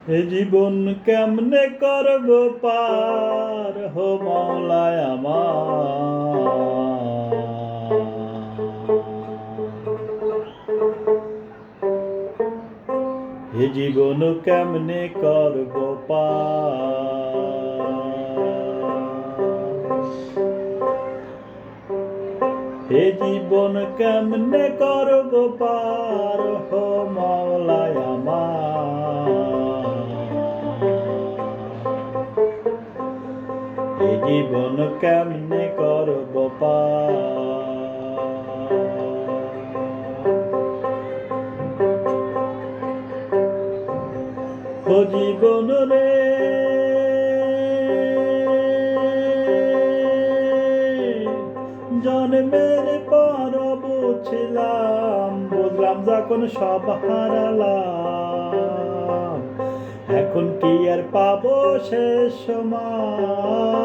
এ জীবন কেমনে করব পার হো মওলায় আমার। এ জীবন কেমনে করব পার, এ জীবন কেমনে করব পার হো মওলায় আমার। এ জীবন কেমনে করব পার, ও জীবন রে জন্মের পর বুঝলাম, যখন সব হারালাম, এখন কি আর পাবো শেষ সময়।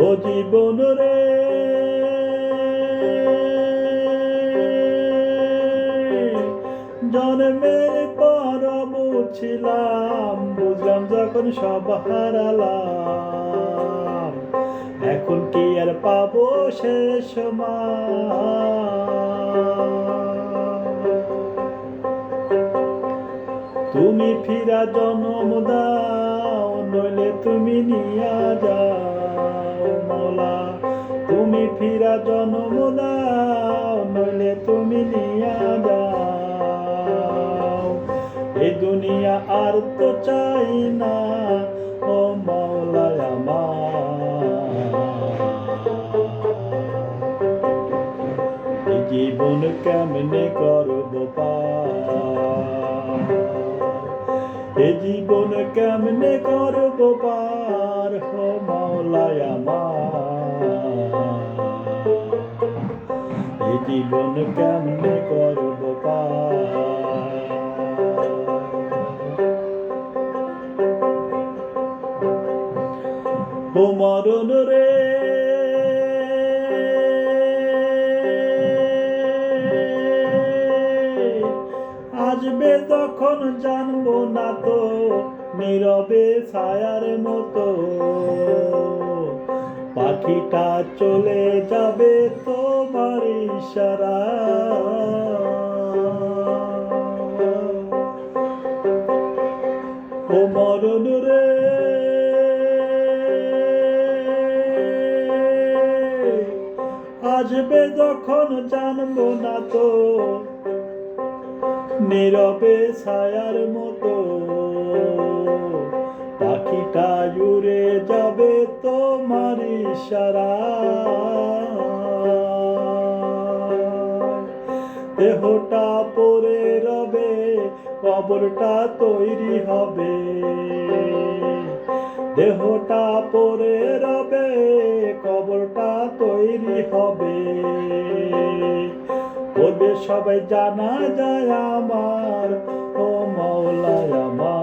ও জীবন রে জন্মের পর বুঝলাম, যখন সব হারালাম, এখন কি আর পাবো শেষ সময়। তুমি ফিরা জন্ম দাও, নইলে তুমি নিয়া যাও মওলা। তুমি ফিরা জন্ম দাও, নইলে তুমি নিয়া যাও। এ দুনিয়া আর তো চাই না ও মওলায় আমার। এ জীবন কেমনে করব পার, এ জীবন কেমনে করব পার হো মওলায় আমার। এ জীবন কেমনে করব পার, ও মরণ রে আসবে তখন জানবো না তো, নীরবে ছায়ার মতো পাখিটা চলে যাবে তোমার ইশারা। ও মরণ রে আসবে যখন জানবো না তো, নীরবে ছায়ার মতো পাখিটা উড়ে যাবে তোমার ইশারায়। দেহটা পড়ে রবে, কবরটা তৈরি হবে। দেহটা পড়ে রবে, কবরটা তৈরি হবে। করবে সবাই জানা যায় আমার ও মওলায় আমার।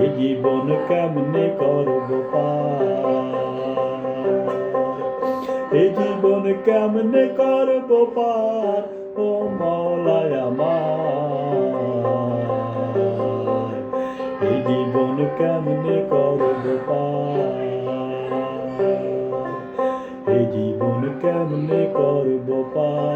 এ জীবন কেমনে করব পার, এ জীবন কেমনে করব পার ও মওলায় আমার। এ জীবন কেমনে করব পার, এ জীবন কেমনে করব পার।